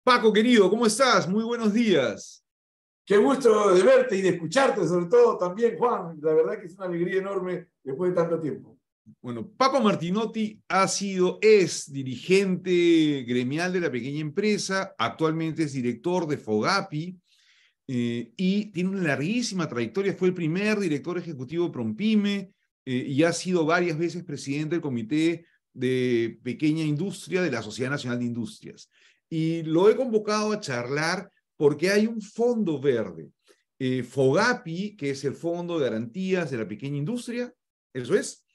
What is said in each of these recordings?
Paco, querido, ¿cómo estás? Muy buenos días. Qué gusto de verte y de escucharte, sobre todo también, Juan. La verdad que es una alegría enorme después de tanto tiempo. Bueno, Paco Martinotti es dirigente gremial de la pequeña empresa, actualmente es director de Fogapi y tiene una larguísima trayectoria. Fue el primer director ejecutivo de Prompime y ha sido varias veces presidente del Comité de Pequeña Industria de la Sociedad Nacional de Industrias. Y lo he convocado a charlar porque hay un fondo verde. Fogapi, que es el Fondo de Garantías de la Pequeña Industria, eso es,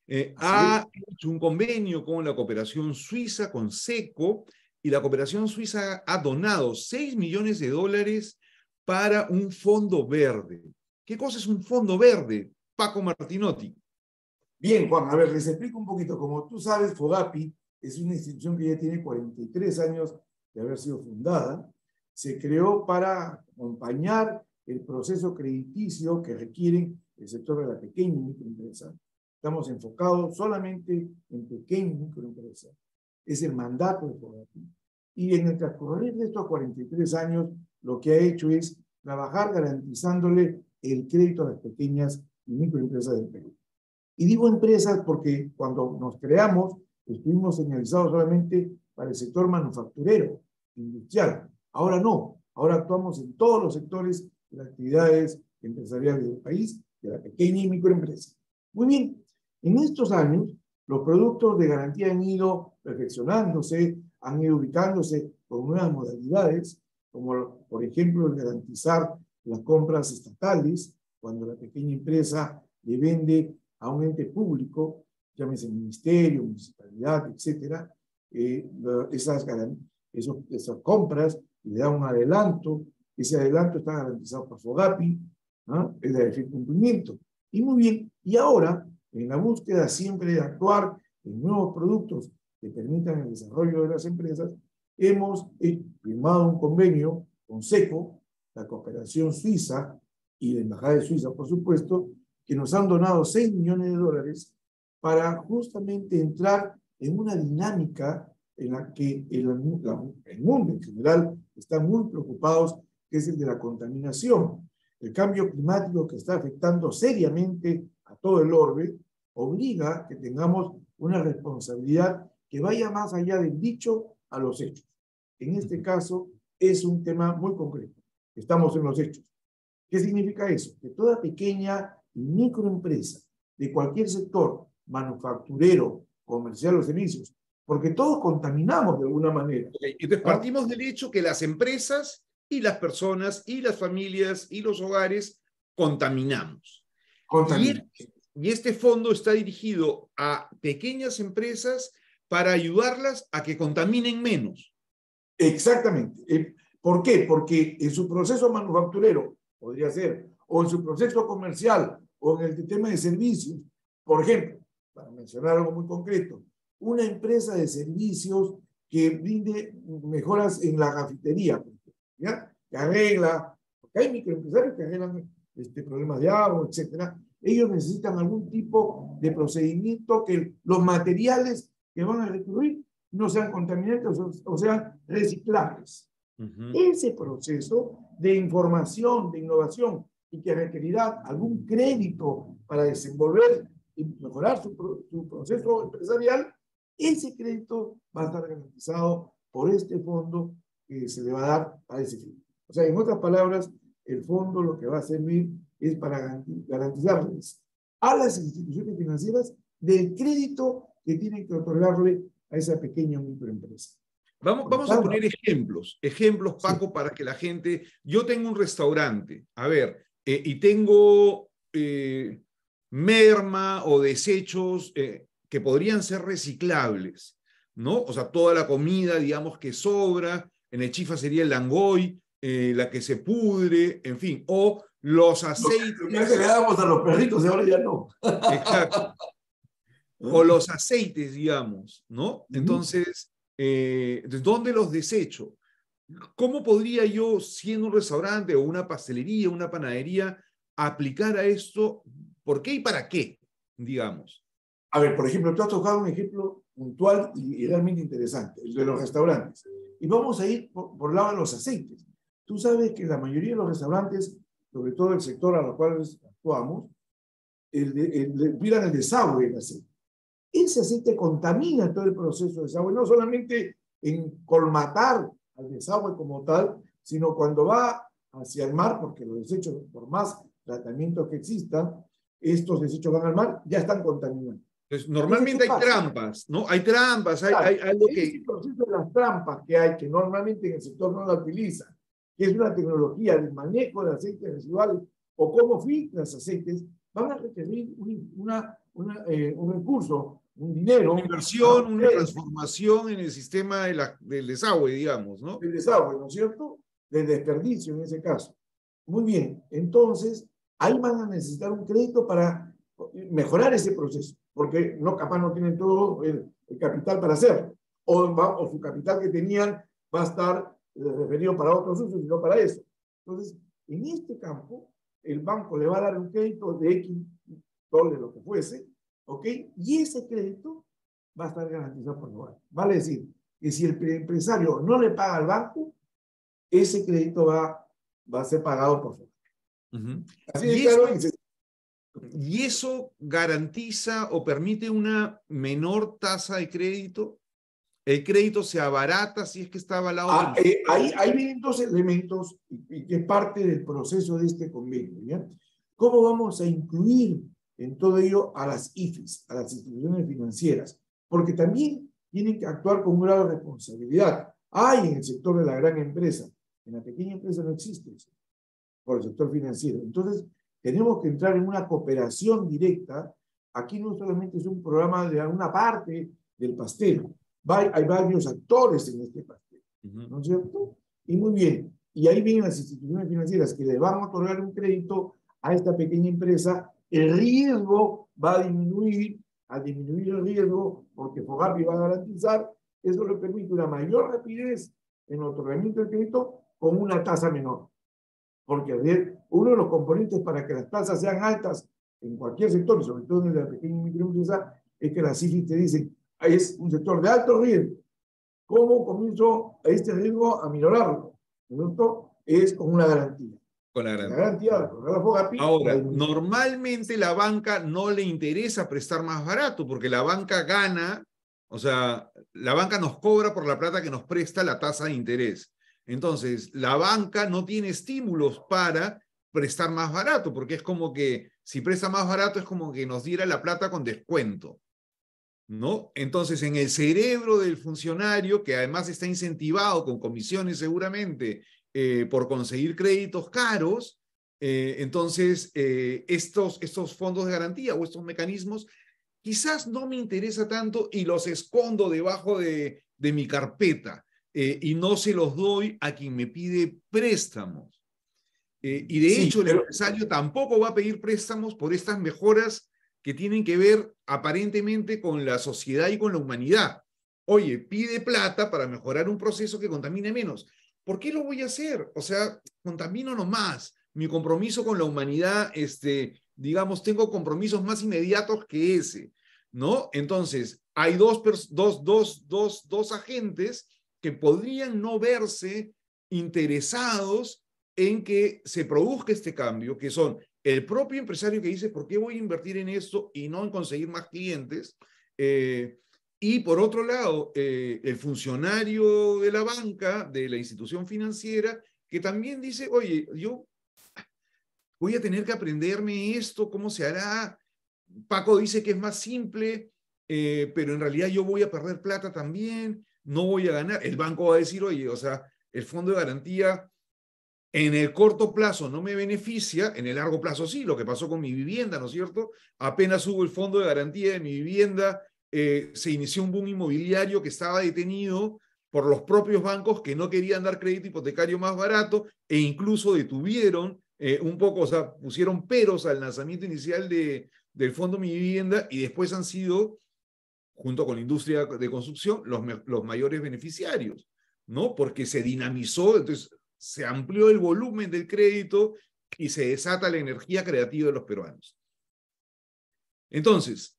Así es. ha hecho un convenio con la cooperación suiza, con SECO, y la cooperación suiza ha donado 6 millones de dólares para un fondo verde. ¿Qué cosa es un fondo verde, Paco Martinotti? Bien, Juan, a ver, les explico un poquito. Como tú sabes, Fogapi es una institución que ya tiene 43 años de haber sido fundada. Se creó para acompañar el proceso crediticio que requieren el sector de la pequeña y microempresa. Estamos enfocados solamente en pequeña y microempresa. Es el mandato de Fogapi. Y en el transcurrir de estos 43 años, lo que ha hecho es trabajar garantizándole el crédito a las pequeñas y microempresas del Perú. Y digo empresas porque cuando nos creamos estuvimos señalizados solamente para el sector manufacturero, industrial. Ahora no, ahora actuamos en todos los sectores de las actividades empresariales del país, de la pequeña y microempresa. Muy bien, en estos años los productos de garantía han ido perfeccionándose, han ido ubicándose con nuevas modalidades, como por ejemplo el garantizar las compras estatales, cuando la pequeña empresa le vende a un ente público, llámese ministerio, municipalidad, etcétera, esas compras le da un adelanto, ese adelanto está garantizado por Fogapi, ¿no? Es de cumplimiento. Y muy bien, y ahora, en la búsqueda siempre de actuar en nuevos productos que permitan el desarrollo de las empresas, hemos firmado un convenio con SECO, la cooperación suiza y la Embajada de Suiza, por supuesto, que nos han donado 6 millones de dólares para justamente entrar en una dinámica en la que el mundo en general está muy preocupados, que es el de la contaminación. El cambio climático que está afectando seriamente a todo el orbe obliga a que tengamos una responsabilidad que vaya más allá del dicho a los hechos. En este caso es un tema muy concreto. Estamos en los hechos. ¿Qué significa eso? Que toda pequeña y microempresa de cualquier sector, manufacturero, comercial o servicios, porque todos contaminamos de alguna manera. Okay. Entonces partimos del hecho que las empresas y las personas y las familias y los hogares contaminamos. Y este fondo está dirigido a pequeñas empresas para ayudarlas a que contaminen menos. Exactamente. ¿Por qué? Porque en su proceso manufacturero, podría ser, o en su proceso comercial, o en el tema de servicios, por ejemplo, para mencionar algo muy concreto, una empresa de servicios que brinde mejoras en la cafetería, ¿ya? Que arregla, porque hay microempresarios que arreglan problemas de agua, etcétera. Ellos necesitan algún tipo de procedimiento que los materiales que van a recurrir no sean contaminantes o sean reciclables. Ese proceso de información, de innovación y que requerirá algún crédito para desenvolver y mejorar su proceso empresarial, ese crédito va a estar garantizado por este fondo que se le va a dar a ese fin. O sea, en otras palabras, el fondo lo que va a servir es para garantizarles a las instituciones financieras del crédito que tienen que otorgarle a esa pequeña microempresa. Vamos a poner ejemplos, Paco, sí, para que la gente... Yo tengo un restaurante, a ver, y tengo merma o desechos que podrían ser reciclables, ¿no? O sea, toda la comida, digamos, que sobra, en el chifa sería el langoy, la que se pudre, en fin, o los aceites... Lo que antes le dábamos a los perritos y ahora ya no. Exacto. O los aceites, digamos, ¿no? Entonces, ¿dónde los desecho? ¿Cómo podría yo, siendo un restaurante o una pastelería, una panadería, aplicar a esto? ¿Por qué y para qué, digamos? A ver, por ejemplo, tú has tocado un ejemplo puntual y realmente interesante, el de los restaurantes. Y vamos a ir por el lado de los aceites. Tú sabes que la mayoría de los restaurantes, sobre todo el sector a lo cual actuamos, miran el desagüe del aceite. Ese aceite contamina todo el proceso de desagüe, no solamente en colmatar al desagüe como tal, sino cuando va hacia el mar, porque los desechos, por más tratamientos que existan, estos desechos van al mar, ya están contaminados. Entonces, Entonces, ¿qué normalmente hay pasa? trampas, ¿no? Hay trampas, Claro, hay algo ese que... proceso de las trampas que hay, que normalmente en el sector no la utilizan, que es una tecnología de manejo de aceites residuales o cómo filtras aceites, van a requerir un recurso, un Una dinero, inversión, una crédito transformación en el sistema del desagüe, digamos, ¿no? del desagüe, ¿no es cierto? Del desperdicio en ese caso. Muy bien, entonces ahí van a necesitar un crédito para mejorar ese proceso, porque no, capaz no tienen todo el capital para hacerlo, o su capital que tenían va a estar referido para otros usos y no para eso. Entonces, en este campo, el banco le va a dar un crédito de X dólares, lo que fuese, ¿ok? Y ese crédito va a estar garantizado por el banco. Vale decir, que si el empresario no le paga al banco, ese crédito va a ser pagado por su. Uh-huh. Así de Y claro. ¿Y eso garantiza o permite una menor tasa de crédito? ¿El crédito se abarata si es que está avalado por usted? Ahí vienen dos elementos y que es parte del proceso de este convenio. ¿Ya? ¿Cómo vamos a incluir en todo ello a las IFIs, a las instituciones financieras? Porque también tienen que actuar con un grado de responsabilidad. Hay en el sector de la gran empresa, en la pequeña empresa no existe eso, por el sector financiero. Entonces, tenemos que entrar en una cooperación directa. Aquí no solamente es un programa de una parte del pastel, hay varios actores en este pastel, ¿no es cierto? Y muy bien, y ahí vienen las instituciones financieras que le van a otorgar un crédito a esta pequeña empresa, el riesgo va a disminuir, al disminuir el riesgo, porque FOGAPI va a garantizar, eso le permite una mayor rapidez en el otorgamiento del crédito con una tasa menor. Porque uno de los componentes para que las tasas sean altas en cualquier sector, y sobre todo en la pequeña y microempresa, es que las CIFIs te dicen, es un sector de alto riesgo. ¿Cómo comienzo a este riesgo a minorarlo? ¿No? Es con una garantía. Con la La garantía. garantía de la FOGAPI. Ahora, normalmente la banca no le interesa prestar más barato porque la banca gana, o sea, la banca nos cobra por la plata que nos presta la tasa de interés. Entonces, la banca no tiene estímulos para prestar más barato, porque es como que si presta más barato es como que nos diera la plata con descuento, ¿no? Entonces, en el cerebro del funcionario, que además está incentivado con comisiones seguramente por conseguir créditos caros, entonces estos fondos de garantía o estos mecanismos quizás no me interesa tanto y los escondo debajo de mi carpeta y no se los doy a quien me pide préstamos. Y de Sí, hecho, el pero empresario tampoco va a pedir préstamos por estas mejoras que tienen que ver aparentemente con la sociedad y con la humanidad. Oye, pide plata para mejorar un proceso que contamine menos. ¿Por qué lo voy a hacer? O sea, contamino nomás. Mi compromiso con la humanidad, digamos, tengo compromisos más inmediatos que ese, ¿no? Entonces, hay dos agentes que podrían no verse interesados en que se produzca este cambio, que son el propio empresario que dice, ¿por qué voy a invertir en esto y no en conseguir más clientes? Y por otro lado, el funcionario de la banca, de la institución financiera, que también dice, oye, yo voy a tener que aprenderme esto, ¿cómo se hará? Paco dice que es más simple, pero en realidad yo voy a perder plata también, no voy a ganar. El banco va a decir, oye, o sea, el fondo de garantía en el corto plazo no me beneficia, en el largo plazo sí, lo que pasó con mi vivienda, ¿no es cierto? Apenas hubo el fondo de garantía de mi vivienda, se inició un boom inmobiliario que estaba detenido por los propios bancos que no querían dar crédito hipotecario más barato e incluso detuvieron un poco, o sea, pusieron peros al lanzamiento inicial del fondo Mi Vivienda y después han sido, junto con la industria de construcción, los mayores beneficiarios, ¿no? Porque se dinamizó, entonces se amplió el volumen del crédito y se desata la energía creativa de los peruanos. Entonces,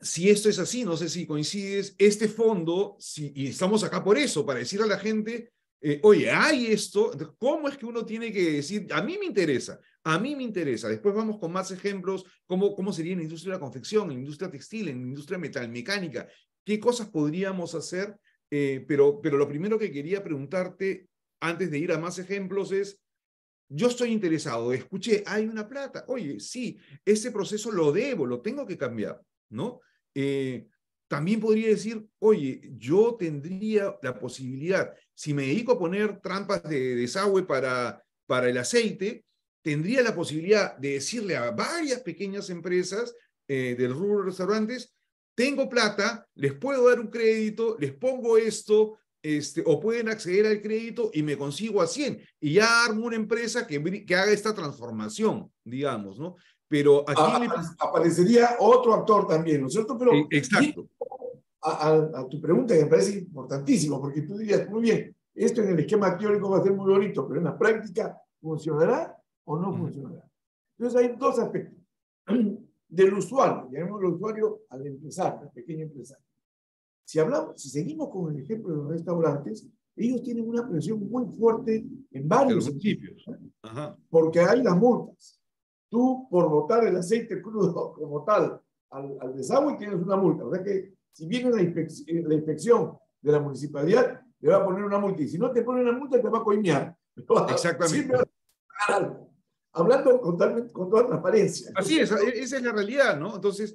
si esto es así, no sé si coincides, este fondo, y estamos acá por eso, para decir a la gente, oye, hay esto, ¿cómo es que uno tiene que decir, a mí me interesa, después vamos con más ejemplos, cómo sería en la industria de la confección, en la industria textil, en la industria metalmecánica, qué cosas podríamos hacer, pero lo primero que quería preguntarte, antes de ir a más ejemplos, es, yo estoy interesado, escuché, hay una plata, oye, sí, ese proceso lo tengo que cambiar, ¿no? Eh, También podría decir, oye, yo tendría la posibilidad, si me dedico a poner trampas de desagüe para el aceite, tendría la posibilidad de decirle a varias pequeñas empresas del rubro de restaurantes, tengo plata, les puedo dar un crédito, les pongo esto, o pueden acceder al crédito y me consigo a 100 y ya armo una empresa que haga esta transformación, digamos, ¿no? Pero ¿a quién le... Aparecería otro actor también, ¿no es cierto? Pero Exacto. a tu pregunta, que me parece importantísimo, porque tú dirías, muy bien, esto en el esquema teórico va a ser muy bonito, pero en la práctica, ¿funcionará o no funcionará? Entonces hay dos aspectos. Del usuario, llamémoslo usuario al empresario, al pequeño empresario. Si seguimos con el ejemplo de los restaurantes, ellos tienen una presión muy fuerte en De los varios municipios. sentidos, Ajá. porque hay las multas. Tú, por botar el aceite crudo como tal al desagüe, tienes una multa. O sea que si viene la inspección de la municipalidad, le va a poner una multa. Y si no te pone una multa, te va a coimear. Siempre Exactamente. va a pagar algo. Hablando con toda transparencia, ¿no es Así es, cierto? esa es la realidad, ¿no? Entonces,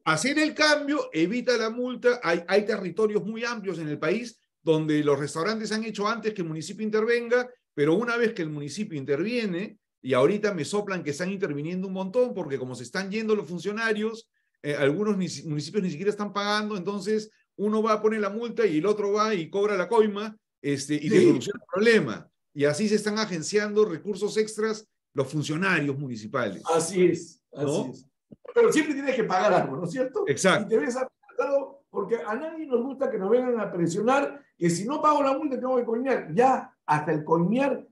hacer el cambio evita la multa. Hay territorios muy amplios en el país donde los restaurantes han hecho antes que el municipio intervenga, pero una vez que el municipio interviene, y ahorita me soplan que están interviniendo un montón, porque como se están yendo los funcionarios, algunos municipios ni siquiera están pagando, entonces uno va a poner la multa y el otro va y cobra la coima, y te Sí, soluciona el problema. Y así se están agenciando recursos extras los funcionarios municipales, así es, así ¿no? es. Pero siempre tienes que pagar algo, ¿no es cierto? Y Exacto, te ves afectado porque a nadie nos gusta que nos vengan a presionar que si no pago la multa tengo que coimear. Ya hasta el coimear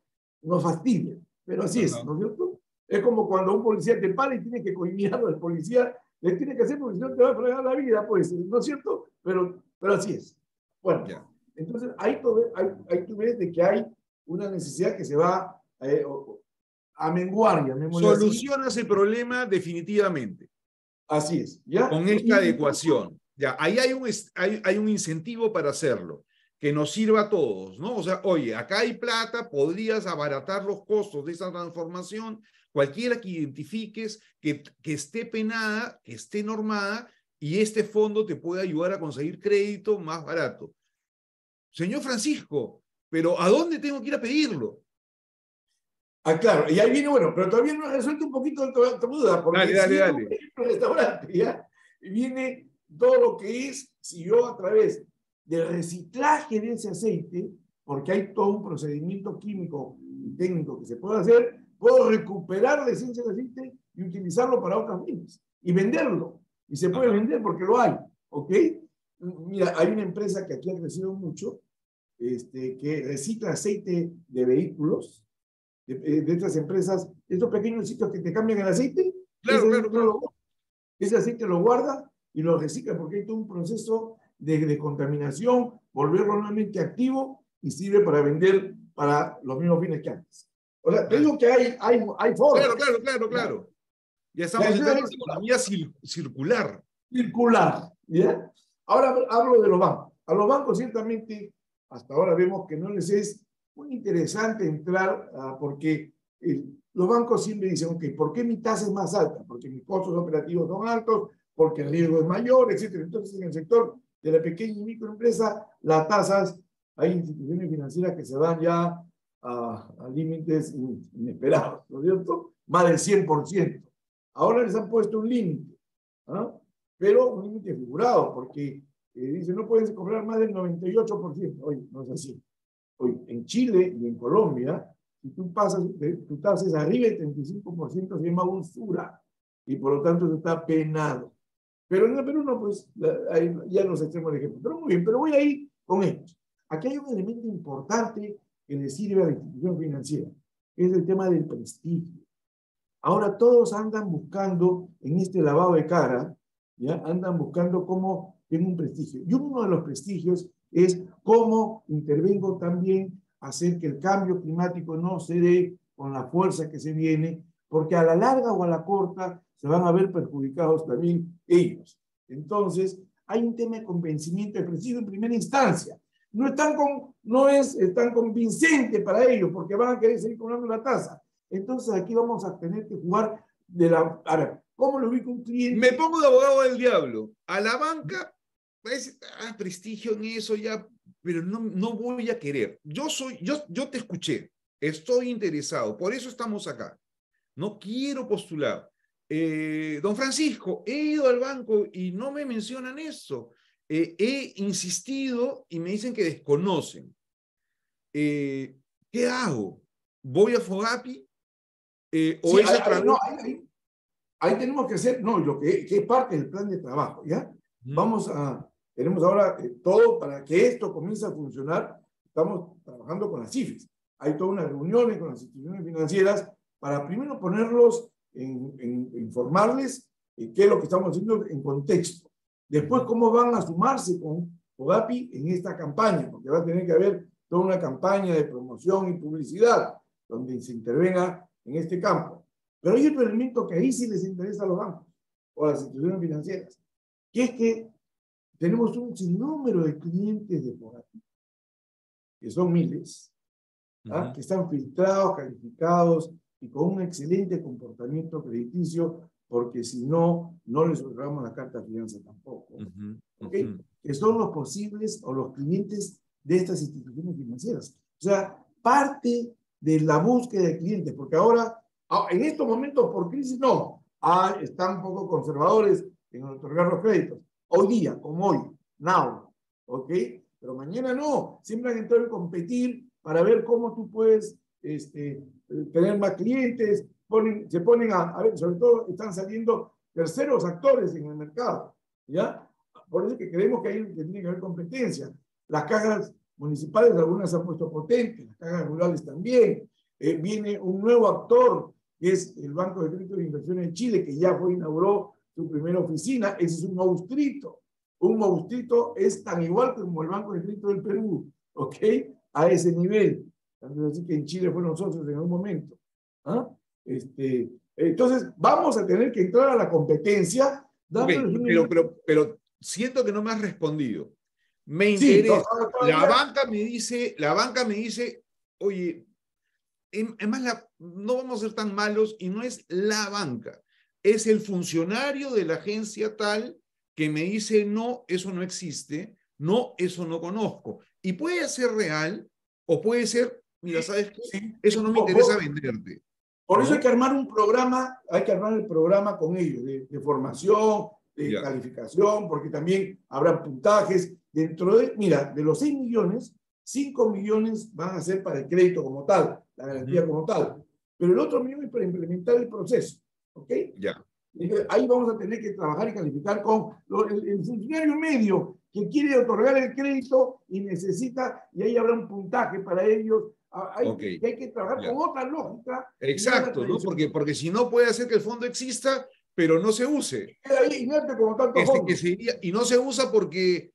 nos fastidia, pero así es, ajá, ¿no es cierto? Es como cuando un policía te para y tiene que coimearlo al policía, le tiene que hacer porque si no te va a fregar la vida, pues, ¿no es cierto? Pero así es. Bueno, ya. entonces ahí tú ves de que hay una necesidad que se va a menguar, llamémosle así. Soluciona ese problema definitivamente Así es, ¿ya? con esta Y luego, adecuación. Ya, ahí hay un incentivo para hacerlo, que nos sirva a todos, ¿no? O sea, oye, acá hay plata, podrías abaratar los costos de esa transformación, cualquiera que identifiques que esté penada, que esté normada, y este fondo te puede ayudar a conseguir crédito más barato. Señor Francisco, pero ¿a dónde tengo que ir a pedirlo? claro, y ahí viene, bueno, pero todavía no he resuelto un poquito tu duda, Dale, porque dale, siguiendo un dale. ejemplo de restaurante, ¿ya? Viene todo lo que es, si yo a través del reciclaje de ese aceite, porque hay todo un procedimiento químico y técnico que se puede hacer, puedo recuperar la esencia del aceite y utilizarlo para otras fines y venderlo. Y se puede Ajá. vender porque lo hay, ¿ok? Mira, hay una empresa que aquí ha crecido mucho, que recicla aceite de vehículos, de estas empresas, estos pequeños sitios que te cambian el aceite, Claro, claro, claro. ese aceite lo guarda y lo recicla porque hay todo un proceso de contaminación, volverlo nuevamente activo y sirve para vender para los mismos fines que antes. O sea, te Vale. digo que hay Claro, formas. claro, claro, ¿Ya? claro. Ya Ya, estamos entrando en entonces, la economía circular. circular. ¿Ya? Ahora hablo de los bancos. A los bancos ciertamente hasta ahora vemos que no les es muy interesante entrar porque los bancos siempre dicen, ok, ¿por qué mi tasa es más alta? Porque mis costos operativos son altos, porque el riesgo es mayor, etcétera. Entonces, en el sector de la pequeña y microempresa, las tasas, hay instituciones financieras que se van ya a límites inesperados, ¿no es cierto? Más del 100%. Ahora les han puesto un límite, ¿ah? Pero un límite figurado, porque dice no pueden cobrar más del 98%. Oye, no es así. Hoy, en Chile y en Colombia, si tú pasas, tu tasa es arriba del 35%, se llama usura, y por lo tanto eso está penado. Pero en el Perú no, pues ahí ya nos extremos el ejemplo. Pero muy bien, pero voy a ir con esto. Aquí hay un elemento importante que le sirve a la institución financiera, que es el tema del prestigio. Ahora todos andan buscando en este lavado de cara ¿ya? Andan buscando cómo tengo un prestigio. Y uno de los prestigios es cómo intervengo también a hacer que el cambio climático no se dé con la fuerza que se viene, porque a la larga o a la corta se van a ver perjudicados también ellos. Entonces, hay un tema de convencimiento de prestigio en primera instancia. No es tan convincente para ellos, porque van a querer seguir cobrando la tasa. Entonces, aquí vamos a tener que jugar de la... A ver, ¿cómo lo ubica un cliente? Me pongo de abogado del diablo. A la banca, pues, prestigio en eso ya, pero no voy a querer. Yo te escuché, estoy interesado, por eso estamos acá. No quiero postular. Don Francisco, he ido al banco y no me mencionan eso. He insistido y me dicen que desconocen. ¿Qué hago? ¿Voy a FOGAPI? ¿O Sí, es a través? no, ahí tenemos que hacer, no, lo que es parte del plan de trabajo, ¿ya? Tenemos ahora todo para que esto comience a funcionar. Estamos trabajando con las CIFES. Hay todas unas reuniones con las instituciones financieras para primero ponerlos, informarles qué es lo que estamos haciendo en contexto. Después, cómo van a sumarse con FOGAPI en esta campaña, porque va a tener que haber toda una campaña de promoción y publicidad donde se intervenga en este campo. Pero hay otro elemento que ahí sí les interesa a los bancos o a las instituciones financieras, que es que tenemos un sinnúmero de clientes de FOGAPI, que son miles, que están filtrados, calificados y con un excelente comportamiento crediticio, porque si no, no les otorgamos la carta de fianza tampoco. ¿Okay? Que son los posibles o los clientes de estas instituciones financieras. O sea, parte de la búsqueda de clientes, porque ahora, en estos momentos por crisis, no, están un poco conservadores en otorgar los créditos. Hoy día, como hoy, now, ¿ok? Pero mañana no, siempre han entrado a competir para ver cómo tú puedes tener más clientes, se ponen a ver, sobre todo están saliendo terceros actores en el mercado, ¿ya? Por eso que creemos que ahí tiene que haber competencia. Las cajas municipales, algunas se han puesto potentes, las cajas rurales también. Viene un nuevo actor, que es el Banco de Crédito de Inversión en Chile, que ya inauguró su primera oficina. Ese es un monstruito. Un monstruito es tan igual como el Banco de Crédito del Perú, ¿ok? A ese nivel. Así que en Chile fueron socios en un momento. ¿Ah? Entonces, vamos a tener que entrar a la competencia. Pero siento que no me has respondido. Me sí, interesa. La banca me dice, oye, además no vamos a ser tan malos y no es la banca, es el funcionario de la agencia tal que me dice, no, eso no existe, no, eso no conozco. Y puede ser real o puede ser, mira, ¿sabes qué? Sí, eso no me interesa venderte. Por eso hay que armar un programa, hay que armar el programa con ellos, de formación, de calificación, porque también habrá puntajes. Dentro de, mira, de los 6 millones, 5 millones van a ser para el crédito como tal, la garantía como tal. Pero el otro millón es para implementar el proceso, ¿ok? Ya. Ahí vamos a tener que trabajar y calificar con el funcionario medio que quiere otorgar el crédito y necesita, y ahí habrá un puntaje para ellos. Hay que trabajar con otra lógica. Exacto, ¿no? Porque si no puede hacer que el fondo exista, pero no se use. Queda ahí inerte como tanto fondo. Y no se usa porque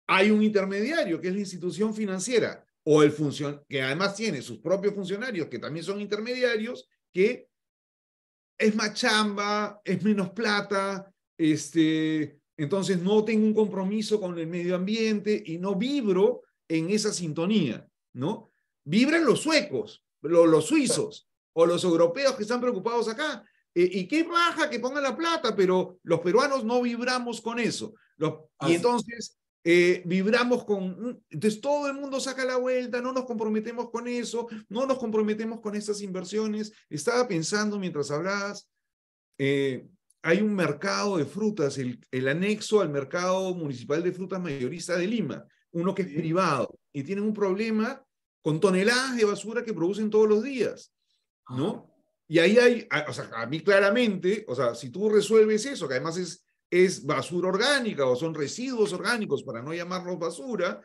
hay un intermediario, que es la institución financiera, o que además tiene sus propios funcionarios, que también son intermediarios, que es más chamba, es menos plata, entonces no tengo un compromiso con el medio ambiente y no vibro en esa sintonía, ¿no? Vibran los suecos, los suizos o los europeos que están preocupados acá. Y qué baja que pongan la plata, pero los peruanos no vibramos con eso. Y entonces vibramos con... Entonces todo el mundo saca la vuelta, no nos comprometemos con eso, no nos comprometemos con estas inversiones. Estaba pensando mientras hablabas, hay un mercado de frutas, el anexo al mercado municipal de frutas mayorista de Lima, uno que es privado, y tienen un problema con toneladas de basura que producen todos los días, ¿no? Y ahí hay, o sea, a mí claramente, o sea, si tú resuelves eso, que además es basura orgánica o son residuos orgánicos, para no llamarlos basura,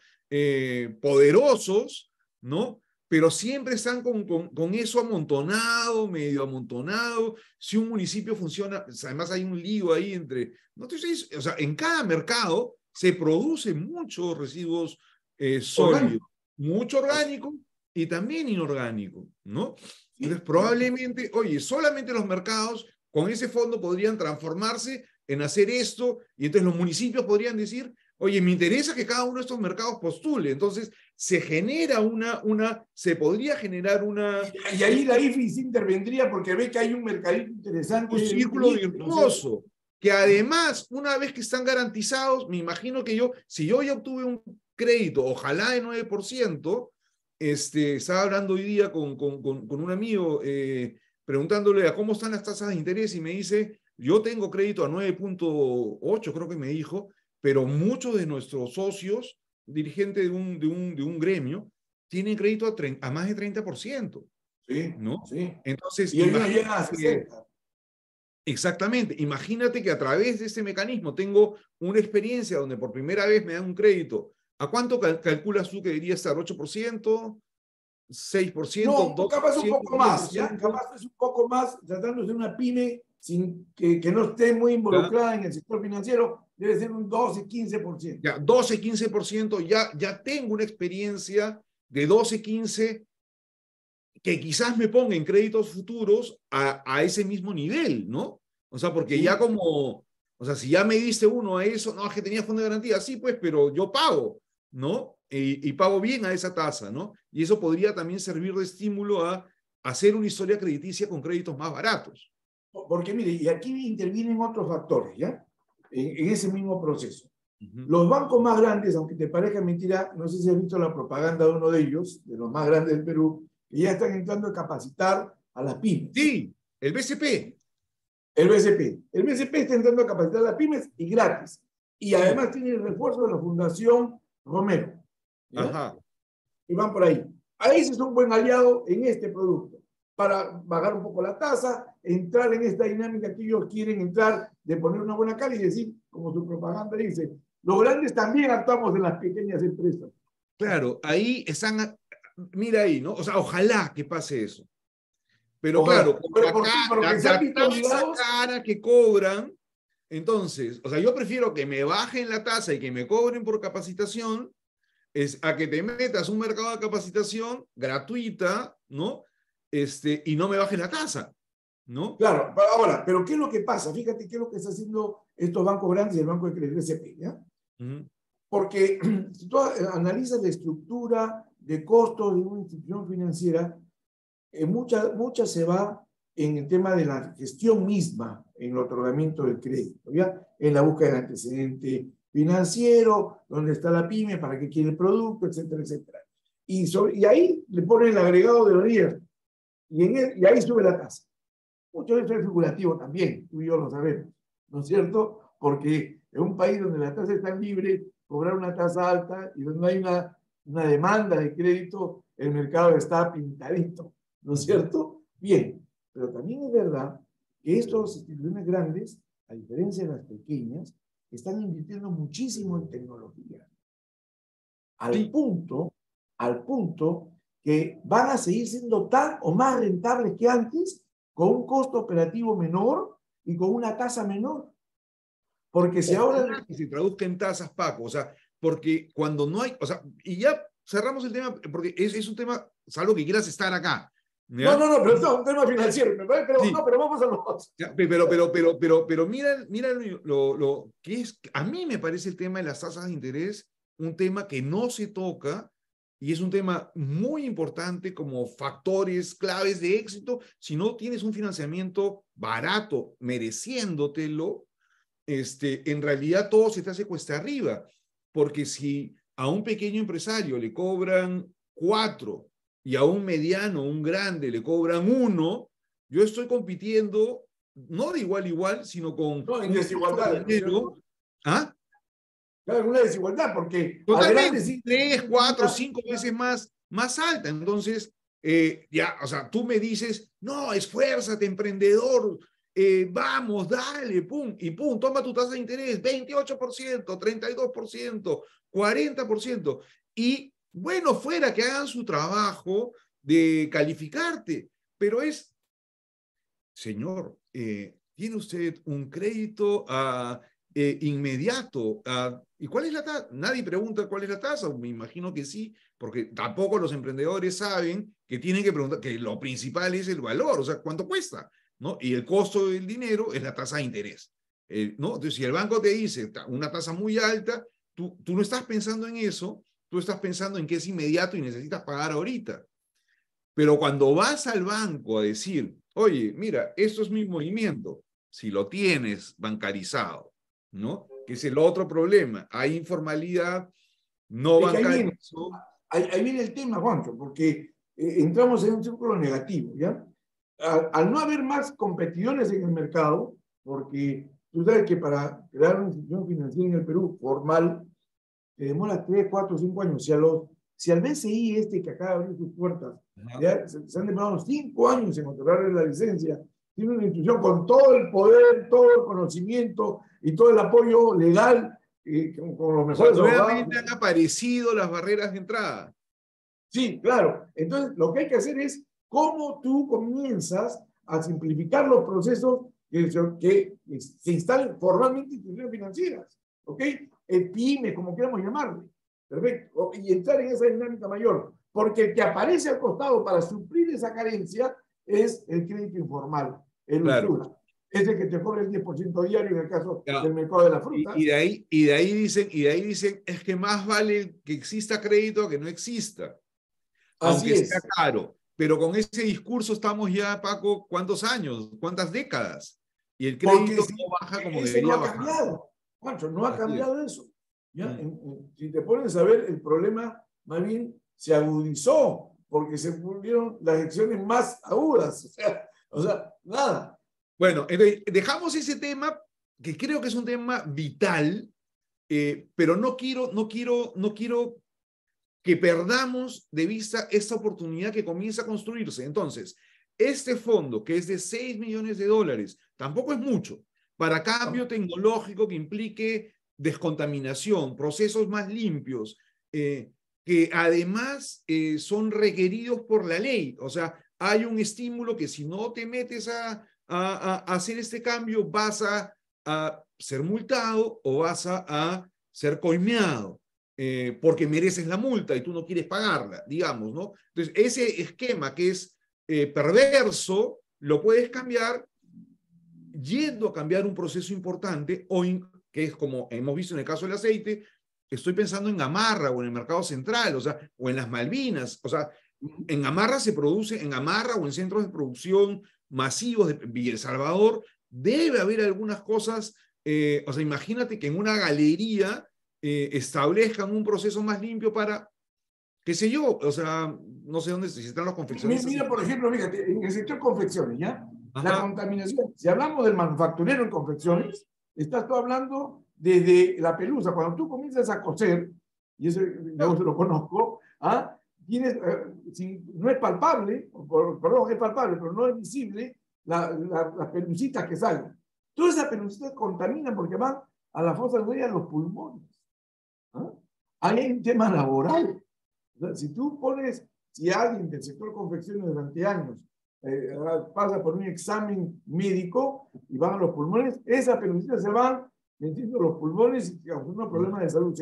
poderosos, ¿no? pero siempre están con eso amontonado, medio amontonado. Si un municipio funciona, además hay un lío ahí entre, no te estoy, o sea, en cada mercado se producen muchos residuos sólidos, Orgánico. mucho orgánico y también inorgánico, ¿no? Sí, Entonces, sí. probablemente, oye, solamente los mercados con ese fondo podrían transformarse en hacer esto, y entonces los municipios podrían decir, oye, me interesa que cada uno de estos mercados postule. Entonces, se podría generar Y ahí la IFIS intervendría porque ve que hay un mercadito interesante un de un círculo cliente, ¿no es cierto? virtuoso, que además, una vez que están garantizados, me imagino que si yo ya obtuve un crédito, ojalá de 9%, estaba hablando hoy día con un amigo, preguntándole a cómo están las tasas de interés, y me dice, yo tengo crédito a 9,8, creo que me dijo, pero muchos de nuestros socios, dirigentes de un gremio, tienen crédito a más de 30%, Sí, ¿no? sí. Entonces, Y ellos llegan a 60. exactamente, imagínate que a través de este mecanismo tengo una experiencia donde por primera vez me dan un crédito. ¿A cuánto calculas tú que debería estar? ¿8%? ¿6%? No, capaz un ¿2%? poco más, ¿ya? ¿10%? Capaz es un poco más, tratándose de una pyme sin que no esté muy ¿Ya? involucrada en el sector financiero, debe ser un 12-15%. Ya, 12, 15%, ya tengo una experiencia de 12, 15, que quizás me ponga en créditos futuros a ese mismo nivel, ¿no? O sea, porque ya Sí, o sea, si ya me diste uno a eso, no, es que tenía fondo de garantía, sí, pues, pero yo pago, ¿no? Y pago bien a esa tasa, ¿no? Y eso podría también servir de estímulo a hacer una historia crediticia con créditos más baratos. porque mire, y aquí intervienen otros factores, ¿ya? En ese mismo proceso. Ujú. Los bancos más grandes, aunque te parezca mentira, no sé si has visto la propaganda de uno de ellos, de los más grandes del Perú, que ya están entrando a capacitar a las pymes. Sí, el BCP, El BCP. El BCP está entrando a capacitar a las pymes y gratis. Y sí, además tiene el refuerzo de la Fundación Romero. ¿Ya? ajá. Y van por ahí. Ahí sí es un buen aliado en este producto para bajar un poco la tasa, entrar en esta dinámica que ellos quieren entrar, de poner una buena cara y decir, como su propaganda dice, los grandes también actuamos en las pequeñas empresas. Claro, ahí están, mira ahí, ¿no? O sea, ojalá que pase eso. Pero claro, Ojalá. con ¿Pero por qué? Porque se han la visto tasa obligados. cara que cobran, entonces, o sea, yo prefiero que me bajen la tasa y que me cobren por capacitación, a que te metas un mercado de capacitación gratuita, ¿no? Y no me bajen la tasa, ¿no? Claro, ahora, pero ¿qué es lo que pasa? Fíjate qué es lo que está haciendo estos bancos grandes y el Banco de Crédito BCP, ¿ya? Uh-huh. Porque si tú analizas la estructura de costos de una institución financiera, mucha se va en el tema de la gestión misma, en el otorgamiento del crédito, ¿ya? En la búsqueda del antecedente financiero, dónde está la pyme, para qué quiere el producto, etcétera, etcétera. Y ahí le ponen el agregado de riesgo y ahí sube la tasa. Mucho de eso es figurativo también, tú y yo lo sabemos, ¿no es cierto? Porque en un país donde la tasa está libre, cobrar una tasa alta y donde no hay una demanda de crédito, el mercado está pintadito, ¿no es Uh-huh. cierto? Bien, pero también es verdad que estas instituciones grandes, a diferencia de las pequeñas, están invirtiendo muchísimo en tecnología, al Sí, punto, al punto que van a seguir siendo tan o más rentables que antes, con un costo operativo menor y con una tasa menor. Porque si ahora... ojalá que se traduzca en tasas, Paco, o sea, porque cuando no hay, o sea, y ya cerramos el tema, porque es un tema, salvo que quieras estar acá, No, no, ¿ya? no, pero es un tema financiero. Pero, no, Sí, pero vamos a los... ya, pero mira lo que es, a mí me parece el tema de las tasas de interés un tema que no se toca, y es un tema muy importante como factores claves de éxito. Si no tienes un financiamiento barato, mereciéndotelo, en realidad todo se te hace cuesta arriba, porque si a un pequeño empresario le cobran 4 y a un mediano, un grande, le cobran 1, yo estoy compitiendo no de igual a igual, sino con No, en un flujo de desigualdades, ¿no es dinero. cierto? ¿Ah? Claro, una desigualdad, porque adelante Totalmente, sí, 3, 4, 5 veces más alta. Entonces, ya, o sea, tú me dices, no, esfuérzate, emprendedor, vamos, dale, pum, y pum, toma tu tasa de interés, 28%, 32%, 40%. Y bueno fuera que hagan su trabajo de calificarte, pero es, señor, tiene usted un crédito inmediato. ¿Y cuál es la tasa? Nadie pregunta cuál es la tasa, me imagino que sí, porque tampoco los emprendedores saben que tienen que preguntar, que lo principal es el valor, o sea, cuánto cuesta, ¿no? Y el costo del dinero es la tasa de interés, ¿no? Entonces, si el banco te dice una tasa muy alta, tú no estás pensando en eso, tú estás pensando en que es inmediato y necesitas pagar ahorita. Pero cuando vas al banco a decir, oye, mira, esto es mi movimiento, si lo tienes bancarizado, ¿no? Que es el otro problema. Hay informalidad, no Es que bancarizo. ahí viene el tema, Juancho, porque entramos en un círculo negativo, ¿ya? Al no haber más competidores en el mercado, porque tú sabes que para crear una institución financiera en el Perú formal, te demora 3, 4, 5 años. Si al BCI este que acaba de abrir sus puertas, ya se han demorado 5 años en otorgarle la licencia, tiene una institución con todo el poder, todo el conocimiento y todo el apoyo legal, con los O sea, mejores abogados. nuevamente han aparecido las barreras de entrada. Sí, claro. Entonces, lo que hay que hacer es cómo tú comienzas a simplificar los procesos que se instalen formalmente en instituciones financieras, ¿ok? El PYME, como queramos llamarle. Perfecto. Y entrar en esa dinámica mayor. Porque el que aparece al costado para suplir esa carencia es el crédito informal, el Claro. usura. Es el que te cobra el 10% diario en el caso Ya. del mercado de la fruta. Y de ahí dicen, es que más vale que exista crédito que no exista, Así aunque sea es. caro. Pero con ese discurso estamos ya, Paco, ¿cuántos años? ¿Cuántas décadas? Y el Porque crédito no baja como ese no debería ha bajar. cambiado. Juancho, no ha Así es. cambiado eso. ¿Ya? Mm. Si te pones a ver, el problema más bien se agudizó porque se volvieron las elecciones más agudas. O sea, nada. Bueno, entonces, dejamos ese tema, que creo que es un tema vital, pero no quiero que perdamos de vista esta oportunidad que comienza a construirse. Entonces, este fondo, que es de 6 millones de dólares, tampoco es mucho, para cambio tecnológico que implique descontaminación, procesos más limpios, que además son requeridos por la ley. O sea, hay un estímulo que si no te metes a hacer este cambio, vas a ser multado o vas a ser coimeado. Porque mereces la multa y tú no quieres pagarla, digamos, ¿no? Entonces, ese esquema que es perverso, lo puedes cambiar yendo a cambiar un proceso importante, que es como hemos visto en el caso del aceite, estoy pensando en Gamarra o en el mercado central, o sea, o en las Malvinas, o sea, en Gamarra se produce, en Gamarra o en centros de producción masivos de Villa El Salvador, debe haber algunas cosas, o sea, imagínate que en una galería establezcan un proceso más limpio para, qué sé yo, o sea, no sé dónde si están los confeccionistas. Mira, por ejemplo, fíjate, en el sector confecciones, ¿ya? La Ajá. contaminación, si hablamos del manufacturero en confecciones, estás tú hablando desde la pelusa. Cuando tú comienzas a coser, y eso yo se lo conozco, ¿ah? Tienes, si, no es palpable, perdón, es palpable, pero no es visible las pelucitas que salen. Todas esas pelucitas contaminan porque van a la fosa de los pulmones. ¿Ah? Ahí hay un tema laboral. O sea, si alguien del sector confecciones durante años pasa por un examen médico y van a los pulmones, esas pelucitas se van metiendo los pulmones y causando problemas de salud.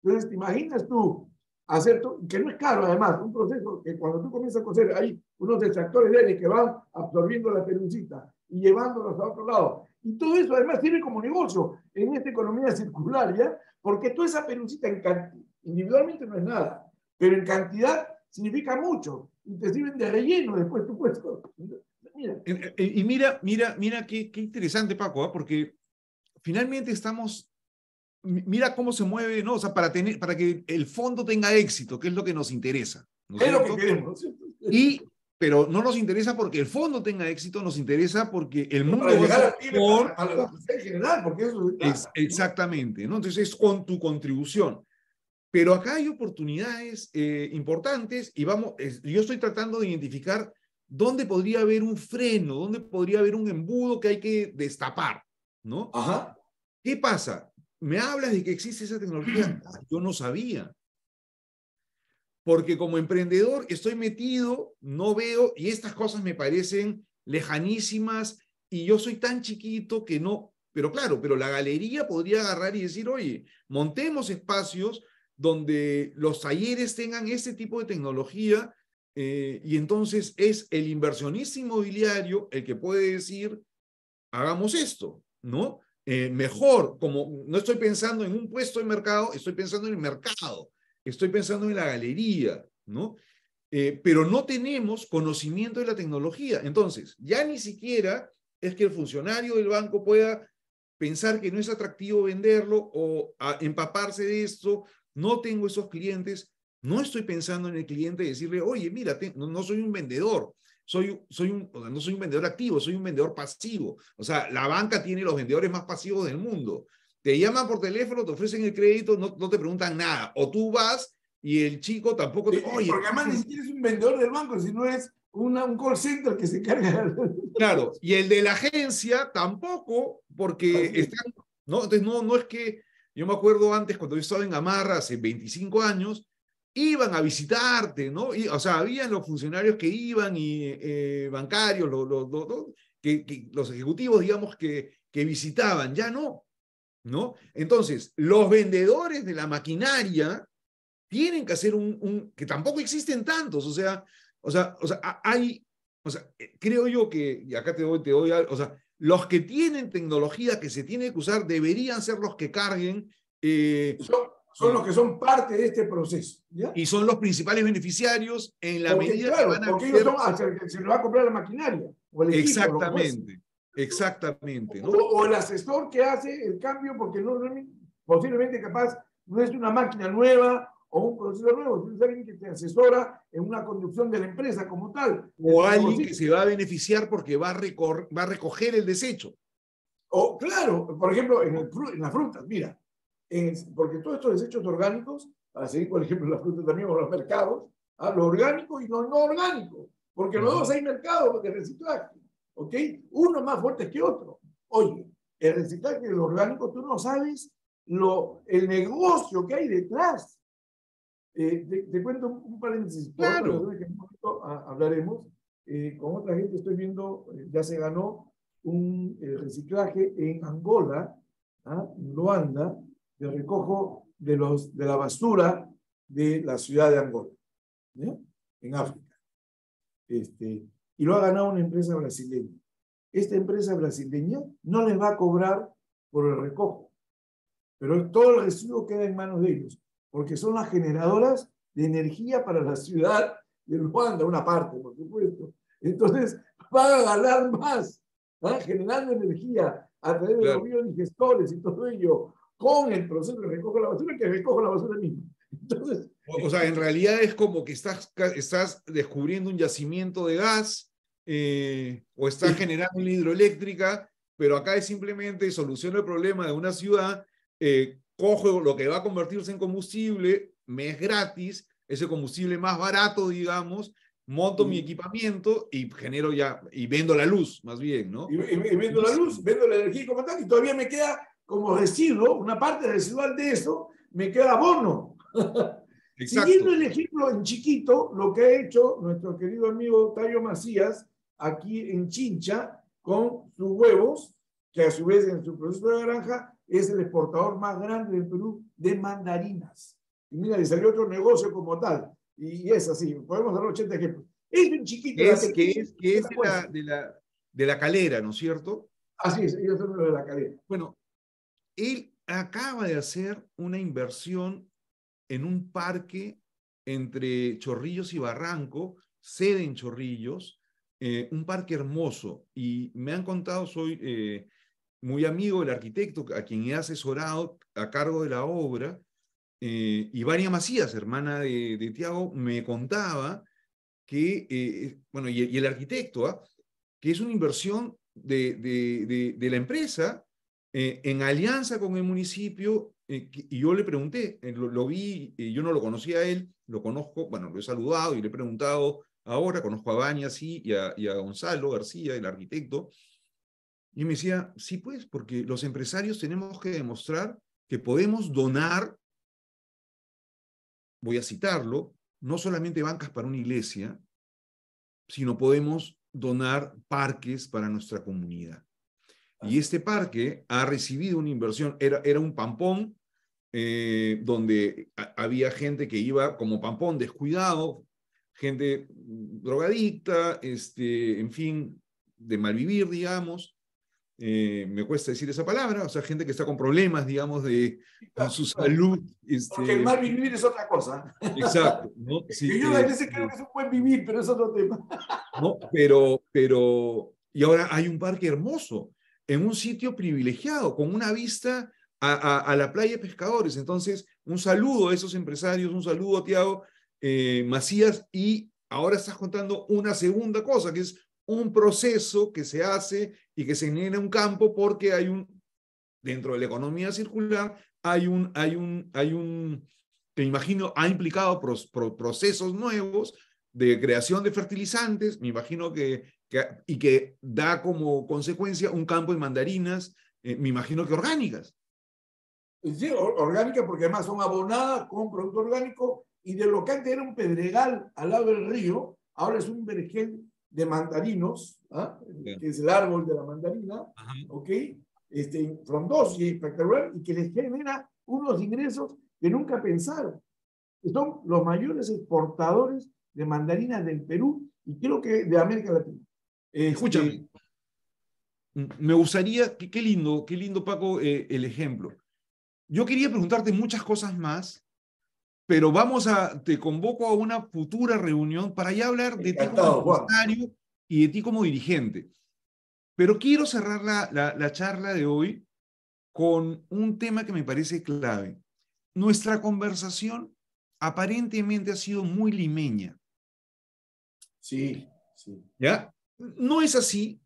Entonces, ¿te imaginas tú hacer, que no es caro además, un proceso que cuando tú comienzas a coser, hay unos extractores de aire que van absorbiendo la pelucita y llevándolos a otro lado? Y todo eso además sirve como negocio en esta economía circular, ¿ya? Porque toda esa pelucita individualmente no es nada, pero en cantidad significa mucho y te sirven de relleno después tu puesto. Mira. Y mira qué interesante, Paco, ¿eh? Porque finalmente estamos, mira cómo se mueve, ¿no? O sea, para que el fondo tenga éxito, que es lo que nos interesa, ¿no es Es lo que cierto? queremos, ¿no es cierto? Pero no nos interesa porque el fondo tenga éxito, nos interesa porque el Para mundo va a llegar ser al PIB, mejor. para la sociedad en general, porque eso Exactamente, ¿no? Entonces es con tu contribución. Pero acá hay oportunidades importantes y yo estoy tratando de identificar dónde podría haber un freno, dónde podría haber un embudo que hay que destapar, ¿no? Ajá. ¿Qué pasa? Me hablas de que existe esa tecnología. Yo no sabía. porque como emprendedor estoy metido, no veo, y estas cosas me parecen lejanísimas, y yo soy tan chiquito que no, pero claro, pero la galería podría agarrar y decir, oye, montemos espacios donde los talleres tengan este tipo de tecnología, y entonces es el inversionista inmobiliario el que puede decir, hagamos esto, ¿no? Mejor, como no estoy pensando en un puesto de mercado, estoy pensando en el mercado, estoy pensando en la galería, ¿no? Pero no tenemos conocimiento de la tecnología. Entonces, ya ni siquiera es que el funcionario del banco pueda pensar que no es atractivo venderlo o empaparse de esto, no tengo esos clientes, no estoy pensando en el cliente y decirle, oye, mira, no soy un vendedor, no soy un vendedor activo, soy un vendedor pasivo. O sea, la banca tiene los vendedores más pasivos del mundo. Te llaman por teléfono, te ofrecen el crédito, no te preguntan nada. O tú vas y el chico tampoco te... Oye, porque además ni siquiera es un vendedor del banco, sino es un call center que se carga. claro, y el de la agencia tampoco, porque están, ¿no? Entonces no es que, yo me acuerdo antes cuando yo estaba en Gamarra hace 25 años, iban a visitarte, ¿no? Y, o sea, habían los funcionarios que iban y bancarios, los ejecutivos, digamos, que visitaban, ya no, ¿no? Entonces, los vendedores de la maquinaria tienen que hacer que tampoco existen tantos, hay, creo yo que, y acá te doy, o sea, los que tienen tecnología que se tiene que usar deberían ser los que carguen. Son los que son parte de este proceso, ¿ya? Y son los principales beneficiarios en la Porque, medida que claro, van a porque ellos vender. son hasta el que se le va a comprar la maquinaria, o el equipo, lo que fuese. Exactamente, ¿no? O el asesor que hace el cambio, porque no, posiblemente capaz no es una máquina nueva o un proceso nuevo, es alguien que te asesora en una conducción de la empresa como tal. O alguien que se va a beneficiar porque va a recoger el desecho. O, claro, por ejemplo, en las frutas, mira, porque todos estos desechos orgánicos, para seguir, por ejemplo, las frutas también o los mercados, lo orgánico y lo no orgánico, porque los dos hay mercados de reciclaje, ¿ok? Uno más fuerte que otro. Oye, el reciclaje del orgánico, tú no sabes el negocio que hay detrás. Te cuento un paréntesis, por otra Claro. razón que en un momento hablaremos. Con otra gente estoy viendo, ya se ganó un reciclaje en Angola, en Luanda, de recojo de la basura de la ciudad de Angola, ¿ya? En África. Y lo ha ganado una empresa brasileña. Esta empresa brasileña no les va a cobrar por el recojo, pero todo el residuo queda en manos de ellos, porque son las generadoras de energía para la ciudad de Luanda, una parte, por supuesto. Entonces, van a ganar más, generando energía a través de los biodigestores y todo ello, con el proceso de recojo de la basura, que recojo la basura misma. Entonces, o sea, en realidad es como que estás descubriendo un yacimiento de gas o estás generando una hidroeléctrica, pero acá es simplemente soluciono el problema de una ciudad, cojo lo que va a convertirse en combustible, me es gratis, ese combustible más barato, digamos, monto mi equipamiento y genero ya, y vendo la luz, más bien, ¿no? Y vendo la luz, vendo la energía como tal, y todavía me queda como residuo, una parte residual de eso, me queda abono. Siguiendo el ejemplo en chiquito, lo que ha hecho nuestro querido amigo Tayo Macías aquí en Chincha con sus huevos, que a su vez en su proceso de granja es el exportador más grande del Perú de mandarinas. Y mira, le salió otro negocio como tal. Y es así, podemos dar 80 ejemplos. Es un chiquito. Que es de la Calera, ¿no es cierto? Así es, ellos son los de la Calera. Bueno, él acaba de hacer una inversión en un parque entre Chorrillos y Barranco, sede en Chorrillos, un parque hermoso. Y me han contado, soy muy amigo del arquitecto a quien he asesorado a cargo de la obra, y Vania Macías, hermana de Tiago, me contaba que, bueno, y el arquitecto, que es una inversión de la empresa en alianza con el municipio, y yo le pregunté, lo vi, yo no lo conocía a él, lo conozco, bueno, lo he saludado y le he preguntado ahora, conozco a Vania, sí, y a Gonzalo García, el arquitecto, y me decía, sí, pues, porque los empresarios tenemos que demostrar que podemos donar, voy a citarlo, no solamente bancas para una iglesia, sino podemos donar parques para nuestra comunidad. Y este parque ha recibido una inversión, era un pampón, donde había gente que iba como pampón descuidado, gente drogadicta, en fin, de malvivir, digamos. Me cuesta decir esa palabra, o sea, gente que está con problemas, digamos, con su salud. Porque el mal vivir es otra cosa. Exacto, ¿no? Sí, Que yo a veces creo que es un buen vivir, pero es otro tema. ¿no? Y ahora hay un parque hermoso, en un sitio privilegiado, con una vista a la playa de pescadores. Entonces, un saludo a esos empresarios, un saludo a Tiago Macías, y ahora estás contando una segunda cosa, que es un proceso que se hace y que se genera un campo porque dentro de la economía circular, que imagino ha implicado procesos nuevos de creación de fertilizantes, me imagino y que da como consecuencia un campo de mandarinas, me imagino que orgánicas. Sí, orgánica porque además son abonadas con un producto orgánico, y de lo que antes era un pedregal al lado del río, ahora es un vergel de mandarinos, ¿ah? Que es el árbol de la mandarina, ¿ok? Frondoso y espectacular, y que les genera unos ingresos que nunca pensaron. Son los mayores exportadores de mandarinas del Perú y creo que de América Latina. Escúchame, me gustaría, qué lindo Paco, el ejemplo. Yo quería preguntarte muchas cosas más, pero te convoco a una futura reunión para ya hablar de ti como empresario y de ti como dirigente. Pero quiero cerrar la charla de hoy con un tema que me parece clave. Nuestra conversación aparentemente ha sido muy limeña. Sí, sí. ¿Ya? No es así,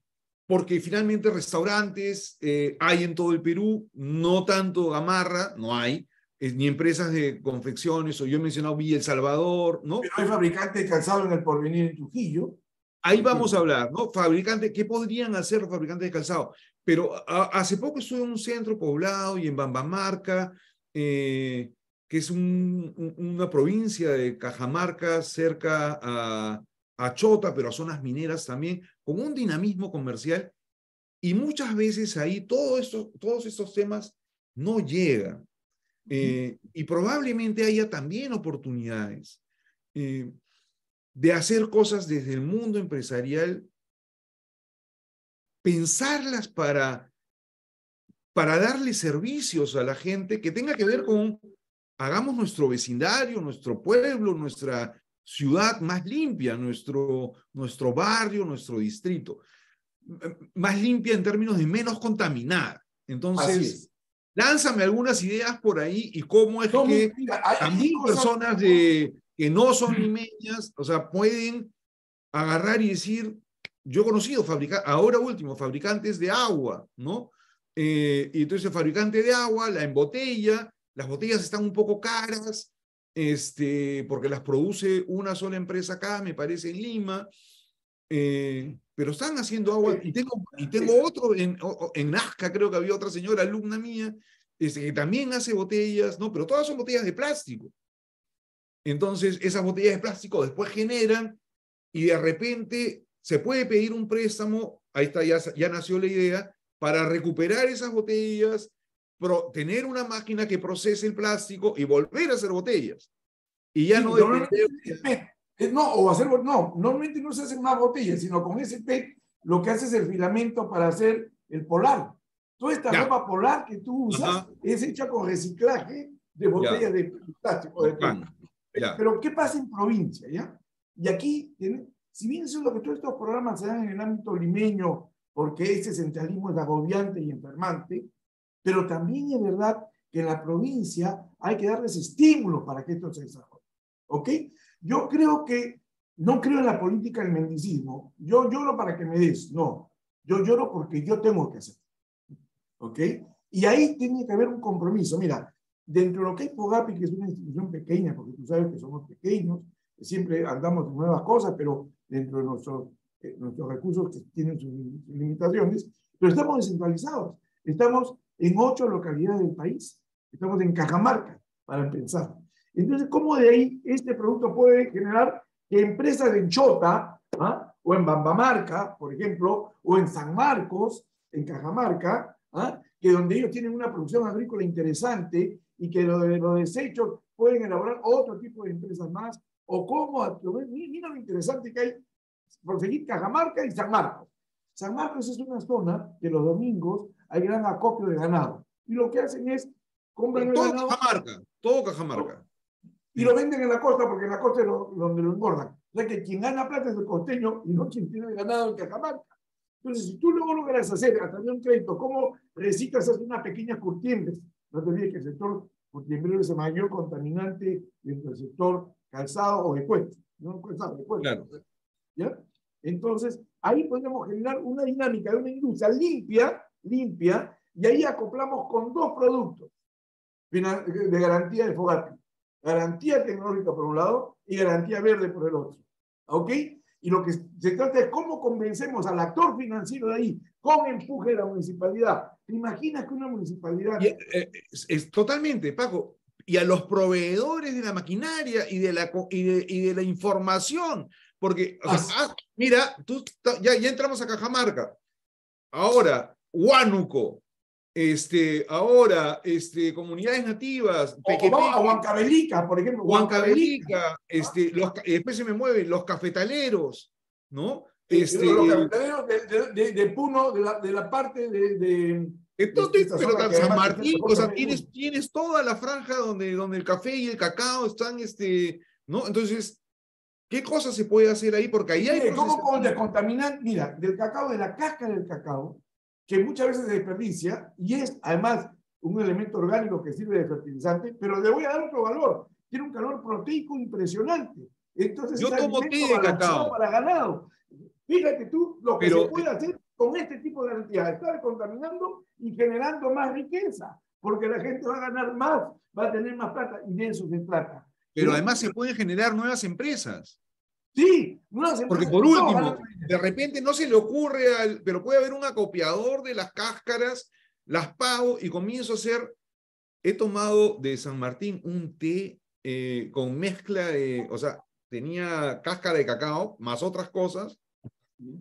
porque finalmente restaurantes hay en todo el Perú, no tanto Gamarra, no hay, ni empresas de confecciones, o yo he mencionado Villa El Salvador, ¿no? Pero hay fabricantes de calzado en el Porvenir, en Trujillo. Ahí vamos a hablar, ¿no? Fabricantes, ¿qué podrían hacer los fabricantes de calzado? Pero hace poco estuve en un centro poblado y en Bambamarca, que es una provincia de Cajamarca, cerca a Chota, pero a zonas mineras también, con un dinamismo comercial, y muchas veces ahí todos estos temas no llegan. Y probablemente haya también oportunidades de hacer cosas desde el mundo empresarial, pensarlas para darle servicios a la gente que tenga que ver con, hagamos nuestro vecindario, nuestro pueblo, nuestra ciudad más limpia, nuestro barrio, nuestro distrito, más limpia en términos de menos contaminada. Entonces, lánzame algunas ideas por ahí y cómo es que también personas que no son limeñas, o sea, pueden agarrar y decir, yo he conocido ahora último, fabricantes de agua, ¿no? Y entonces el fabricante de agua la embotella, las botellas están un poco caras, porque las produce una sola empresa acá, me parece, en Lima, pero están haciendo agua, y tengo otro, en Nazca creo que había otra señora, alumna mía, que también hace botellas, ¿no? Pero todas son botellas de plástico. Entonces, esas botellas de plástico después generan, y de repente se puede pedir un préstamo, ahí está, ya nació la idea, para recuperar esas botellas, tener una máquina que procese el plástico y volver a hacer botellas. Y ya no depender... Normalmente no se hacen más botellas, sino con ese PET lo que hace es el filamento para hacer el polar. Toda esta ropa polar que tú usas es hecha con reciclaje de botellas de plástico. Pero ¿qué pasa en provincia? ¿Ya? Y aquí, si bien es lo que todos estos programas se dan en el ámbito limeño, porque ese centralismo es agobiante y enfermante, pero también es verdad que en la provincia hay que darles estímulos para que esto se desarrolle. ¿Ok? Yo creo que, no creo en la política del mendicismo. Yo lloro para que me des. No. Yo lloro porque yo tengo que hacer. ¿Ok? Y ahí tiene que haber un compromiso. Mira, dentro de lo que hay FOGAPI, que es una institución pequeña, porque tú sabes que somos pequeños, siempre andamos en nuevas cosas, pero dentro de nuestros recursos que tienen sus limitaciones, pero estamos descentralizados. Estamos en 8 localidades del país. Estamos en Cajamarca, para empezar. Entonces, ¿cómo de ahí este producto puede generar que empresas en Chota, ¿ah? O en Bambamarca, por ejemplo, o en San Marcos, en Cajamarca, ¿ah? Que donde ellos tienen una producción agrícola interesante y que de los desechos pueden elaborar otro tipo de empresas más, o cómo, mira lo interesante que hay por seguir Cajamarca y San Marcos. San Marcos es una zona que los domingos hay gran acopio de ganado. Y lo que hacen es compran el Todo ganado, Cajamarca, todo ¿no? Cajamarca. Y lo venden en la costa, porque en la costa es donde lo engordan. O sea que quien gana plata es el costeño y no quien tiene el ganado en Cajamarca. Entonces, si tú luego logras hacer a través de un crédito, ¿cómo reciclas una pequeña curtiembres? No te olvides que el sector curtiembrero es el mayor contaminante dentro del sector calzado o de cuentas. No calzado, de cuentas. Claro. ¿Ya? Entonces, ahí podemos generar una dinámica de una industria limpia, y ahí acoplamos con dos productos de garantía de FOGAPI. Garantía tecnológica por un lado y garantía verde por el otro. ¿Ok? Y lo que se trata es cómo convencemos al actor financiero de ahí con empuje de la municipalidad. ¿Te imaginas que una municipalidad... Y, es totalmente, Paco. Y a los proveedores de la maquinaria y de la información. Porque, o sea, mira, ya entramos a Cajamarca. Ahora, Huánuco. Ahora, comunidades nativas, a Pequepeque, Huancavelica, por ejemplo. Huancavelica, después se me mueven los cafetaleros, ¿no? Los cafetaleros de Puno, de la parte de esta Pero zona que San además Martín, o sea, tienes toda la franja donde el café y el cacao están, ¿no? Entonces, ¿qué cosas se puede hacer ahí? Porque ahí hay ¿Cómo con procesos. descontaminar? Mira, del cacao, de la cáscara del cacao, que muchas veces se desperdicia y es además un elemento orgánico que sirve de fertilizante, pero le voy a dar otro valor. Tiene un calor proteico impresionante. Entonces Yo es tomo té alimento de balanceado cacao, para ganado. Fíjate tú lo que se pero puede hacer con este tipo de garantía, estar contaminando y generando más riqueza, porque la gente va a ganar más, va a tener más plata, y de eso se trata. además se pueden generar nuevas empresas. Sí, nuevas Porque empresas por y todos van último, de repente no se le ocurre, pero puede haber un acopiador de las cáscaras, las pago y comienzo a hacer. He tomado de San Martín un té con mezcla de, o sea, tenía cáscara de cacao más otras cosas. Una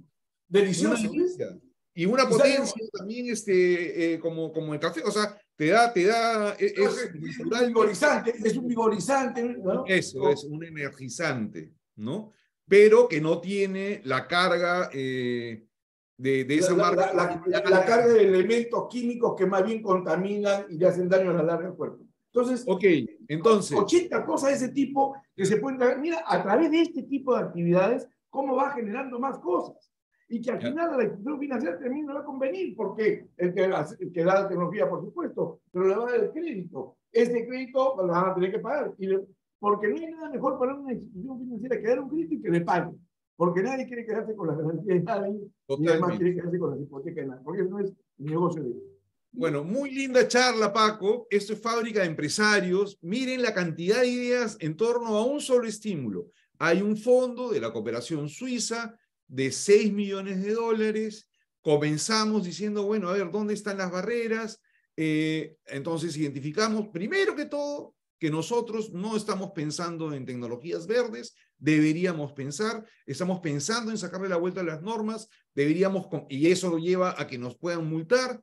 delicioso, ¿ves? delicia. Y una Y sale, potencia también, como el café, o sea, es naturalmente. es un vigorizante, ¿no? Eso es un energizante, ¿no? Pero que no tiene la carga de esa marca. La carga de elementos químicos que más bien contaminan y le hacen daño a la larga al cuerpo. Entonces, Ok, entonces. 80 cosas de ese tipo que se pueden traer. Mira, a través de este tipo de actividades, cómo va generando más cosas. Y que al final a la institución financiera también le va a convenir, porque el que da la tecnología, por supuesto, pero le va a dar el crédito. Este crédito lo van a tener que pagar. Porque no hay nada mejor para una institución financiera que dar un crédito y que le pague. Porque nadie quiere quedarse con las garantías de nadie, ni además quiere quedarse con las hipotecas de nadie, porque eso no es el negocio de ellos. Bueno, muy linda charla, Paco. Esto es Fábrica de Empresarios. Miren la cantidad de ideas en torno a un solo estímulo. Hay un fondo de la cooperación suiza de $6 millones. Comenzamos diciendo, bueno, a ver, ¿dónde están las barreras? Entonces identificamos, primero que todo, que nosotros no estamos pensando en tecnologías verdes, estamos pensando en sacarle la vuelta a las normas, y eso lo lleva a que nos puedan multar,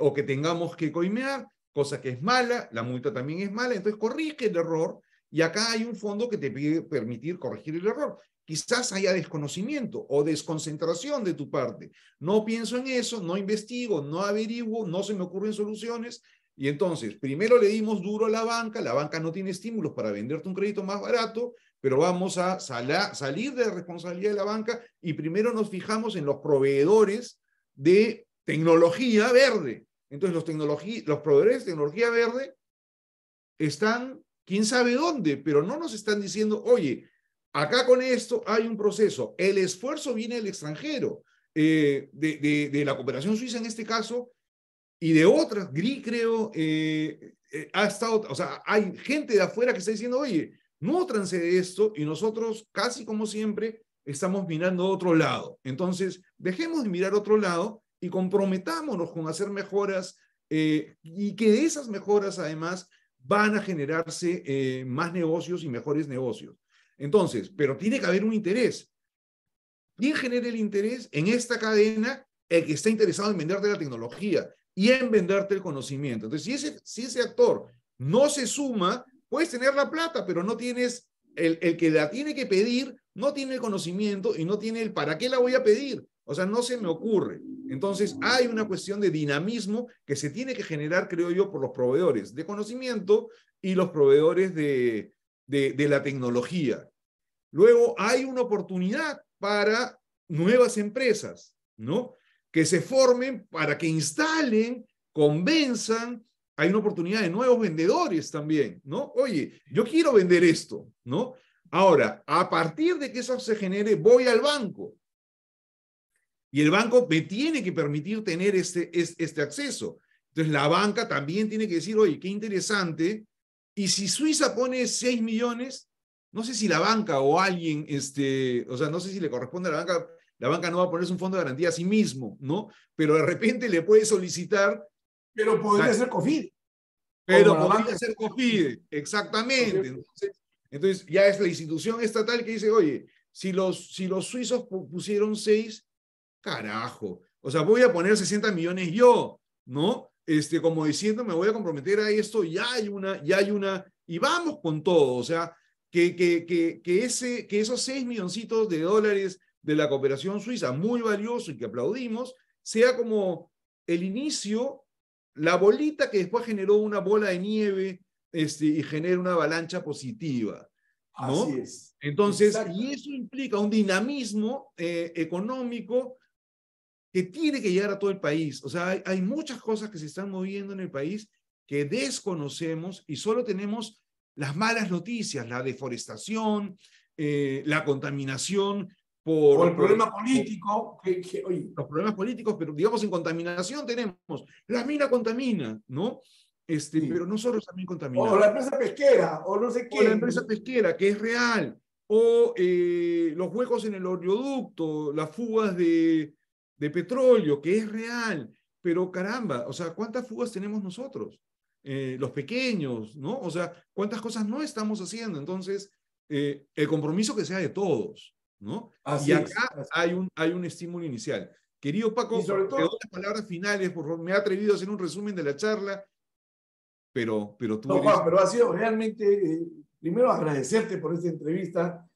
o que tengamos que coimear, cosa que es mala, la multa también es mala, entonces corrige el error, y acá hay un fondo que te pide permitir corregir el error. Quizás haya desconocimiento o desconcentración de tu parte. No pienso en eso, no investigo, no averiguo, no se me ocurren soluciones, y entonces primero le dimos duro a la banca no tiene estímulos para venderte un crédito más barato, pero vamos a salir de la responsabilidad de la banca y primero nos fijamos en los proveedores de tecnología verde. Entonces los proveedores de tecnología verde están, quién sabe dónde, pero no nos están diciendo, oye, acá con esto hay un proceso. El esfuerzo viene del extranjero, de la cooperación suiza en este caso, y de otras, GRI creo, ha estado, o sea, hay gente de afuera que está diciendo, oye, nútranse de esto, y nosotros, casi como siempre, estamos mirando a otro lado. Entonces, dejemos de mirar a otro lado y comprometámonos con hacer mejoras, y que de esas mejoras, además, van a generarse más negocios y mejores negocios. Entonces, pero tiene que haber un interés. ¿Quién genera el interés en esta cadena? El que está interesado en venderte la tecnología y en venderte el conocimiento. Entonces, si ese actor no se suma, puedes tener la plata, pero no tienes, el que la tiene que pedir, no tiene el conocimiento y no tiene el para qué la voy a pedir. O sea, no se me ocurre. Entonces, hay una cuestión de dinamismo que se tiene que generar, creo yo, por los proveedores de conocimiento y los proveedores de la tecnología. Luego, hay una oportunidad para nuevas empresas, ¿no? Que se formen para que instalen, convenzan. Hay una oportunidad de nuevos vendedores también, ¿no? Oye, yo quiero vender esto, ¿no? Ahora, a partir de que eso se genere, voy al banco. Y el banco me tiene que permitir tener este acceso. Entonces, la banca también tiene que decir, oye, qué interesante. Y si Suiza pone 6 millones, no sé si la banca o alguien, o sea, no sé si le corresponde a la banca no va a ponerse un fondo de garantía a sí mismo, ¿no? Pero de repente le puede solicitar. Pero podría ser COFIDE, como Pero la podría banca. ser COFIDE, exactamente. Entonces, ya es la institución estatal que dice, oye, si los suizos pusieron 6, carajo. O sea, voy a poner 60 millones yo, ¿no? Como diciendo, me voy a comprometer a esto, ya hay una, y vamos con todo. O sea, que esos 6 milloncitos de dólares de la cooperación suiza, muy valioso y que aplaudimos, sea como el inicio, la bolita que después generó una bola de nieve y genera una avalancha positiva, Así ¿no? es. Entonces, y Exactamente. eso implica un dinamismo económico que tiene que llegar a todo el país. O sea, hay muchas cosas que se están moviendo en el país que desconocemos y solo tenemos las malas noticias, la deforestación, la contaminación O el por problema político, oye, los problemas políticos, pero digamos en contaminación tenemos, la mina contamina, ¿no? sí. Pero nosotros también O la contaminamos. empresa pesquera, o no sé O la quién. empresa pesquera, que es real, o los huecos en el oleoducto, las fugas de petróleo, que es real. Pero caramba, o sea, ¿cuántas fugas tenemos nosotros? Los pequeños, ¿no? O sea, ¿cuántas cosas no estamos haciendo? Entonces, el compromiso que sea de todos, ¿no? Y Así es. acá hay un estímulo inicial. Querido Y Paco, sobre te doy todo, las palabras finales, por favor. Me he atrevido a hacer un resumen de la charla, pero tú no, Juan, eres... pero ha sido realmente, primero agradecerte por esta entrevista,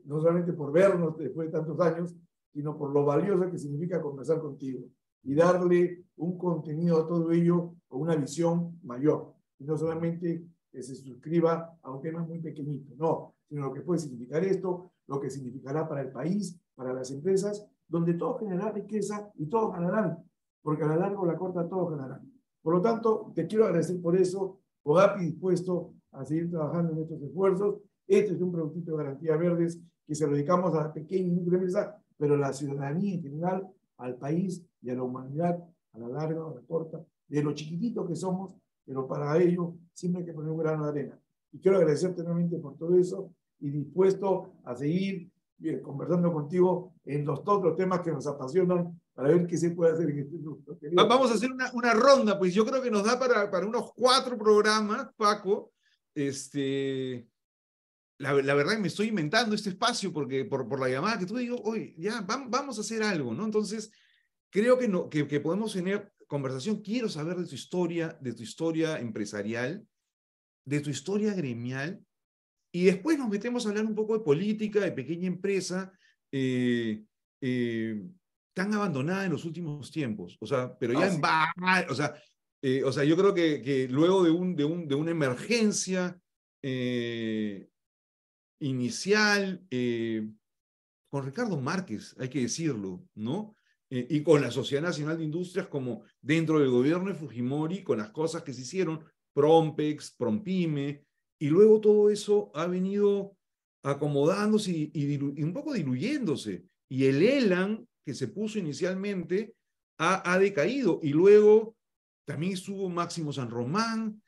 no solamente por vernos después de tantos años, sino por lo valioso que significa conversar contigo y darle un contenido a todo ello con una visión mayor. Y no solamente que se suscriba a un tema muy pequeñito, no, sino lo que puede significar esto, lo que significará para el país, para las empresas, donde todo generará riqueza y todos ganarán, porque a la larga o a la corta todos ganarán. Por lo tanto, te quiero agradecer por eso, FOGAPI dispuesto a seguir trabajando en estos esfuerzos. Este es un productito de garantía verdes que se lo dedicamos a la pequeña y microempresa, pero a la ciudadanía en general, al país y a la humanidad, a la larga o a la corta, de lo chiquitito que somos, pero para ello siempre hay que poner un grano de arena. Y quiero agradecerte nuevamente por todo eso y dispuesto a seguir conversando contigo en los otros temas que nos apasionan para ver qué se puede hacer en este mundo. Vamos a hacer una ronda, pues yo creo que nos da para unos 4 programas, Paco. La verdad que me estoy inventando este espacio porque por la llamada que tú digo, oye, ya, vamos a hacer algo, ¿no? Entonces, creo que, no, que podemos tener conversación. Quiero saber de tu historia empresarial, de tu historia gremial, y después nos metemos a hablar un poco de política, de pequeña empresa, eh, eh, tan abandonada en los últimos tiempos. O sea, pero ya Así. o sea, yo creo que luego de una emergencia inicial, con Ricardo Márquez, hay que decirlo, ¿no? Y con la Sociedad Nacional de Industrias como dentro del gobierno de Fujimori, con las cosas que se hicieron, Prompex, Prompime, y luego todo eso ha venido acomodándose y un poco diluyéndose. Y el ELAN, que se puso inicialmente, ha decaído. Y luego también estuvo Máximo San Román,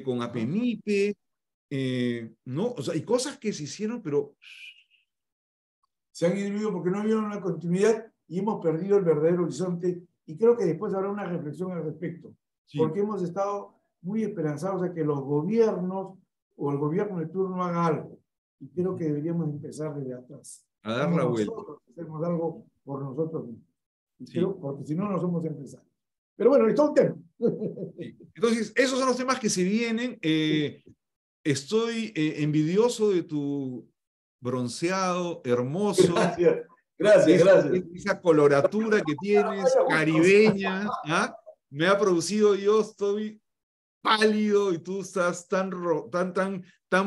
con Ajá. APEMIPE, ¿no? O sea, hay cosas que se hicieron, pero Se han diluido porque no vieron una continuidad y hemos perdido el verdadero horizonte y creo que después habrá una reflexión al respecto, sí. porque hemos estado muy esperanzados de que los gobiernos o el gobierno de turno haga algo. Y creo que deberíamos empezar desde atrás. A dar Como la vuelta. nosotros hacemos algo por nosotros mismos. Y Sí. creo, porque si no, no somos empresarios. Pero bueno, es un tema. Sí. Entonces, esos son los temas que se vienen. Estoy envidioso de tu bronceado, hermoso. Gracias, gracias, gracias. Esa coloratura que tienes, caribeña, ¿ah? Me ha producido, yo estoy pálido y tú estás tan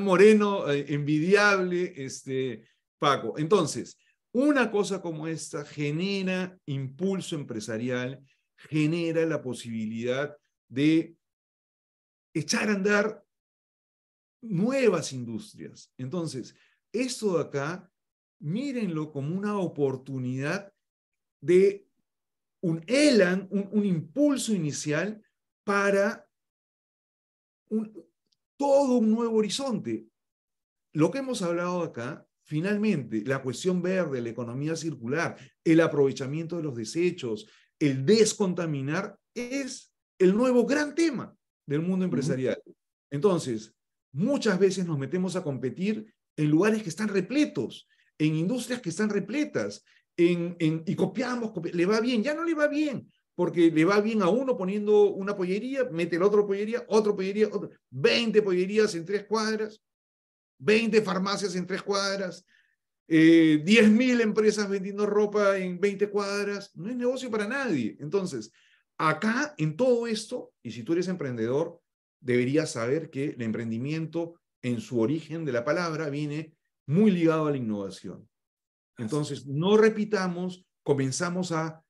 moreno, envidiable, Paco. Entonces, una cosa como esta genera impulso empresarial, genera la posibilidad de echar a andar nuevas industrias. Entonces, esto de acá, mírenlo como una oportunidad de un elan, un impulso inicial para todo un nuevo horizonte. Lo que hemos hablado acá, finalmente, la cuestión verde, la economía circular, el aprovechamiento de los desechos, el descontaminar, es el nuevo gran tema del mundo empresarial. Entonces, muchas veces nos metemos a competir en lugares que están repletos, en industrias que están repletas, y copiamos, le va bien, ya no le va bien, porque le va bien a uno poniendo una pollería, mete el otro pollería, 20 pollerías en 3 cuadras, 20 farmacias en 3 cuadras, 10.000 empresas vendiendo ropa en 20 cuadras, no es negocio para nadie. Entonces, acá en todo esto, y si tú eres emprendedor, deberías saber que el emprendimiento en su origen de la palabra viene muy ligado a la innovación. Entonces, no repitamos, comenzamos a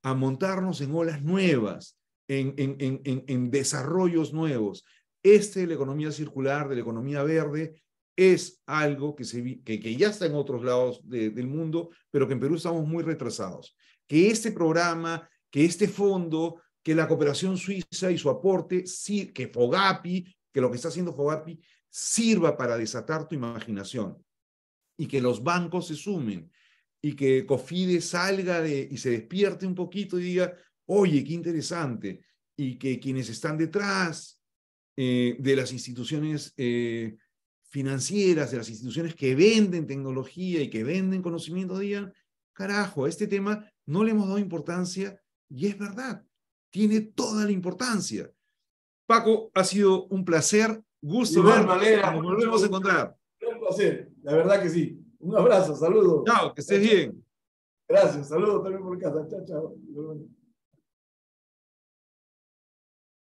montarnos en olas nuevas, en desarrollos nuevos. De la economía circular, de la economía verde, es algo que ya está en otros lados del mundo, pero que en Perú estamos muy retrasados. Que este programa, que este fondo, que la cooperación suiza y su aporte, sí, que FOGAPI, que lo que está haciendo FOGAPI, sirva para desatar tu imaginación y que los bancos se sumen y que COFIDE salga y se despierte un poquito y diga, oye, qué interesante, y que quienes están detrás de las instituciones financieras, de las instituciones que venden tecnología y que venden conocimiento, digan, carajo, a este tema no le hemos dado importancia y es verdad, tiene toda la importancia. Paco, ha sido un placer, gusto verte, nos volvemos a encontrar. Un placer, la verdad que sí. Un abrazo, saludos. Chao, que estés bien. Gracias, saludos también por casa. Chao, chao.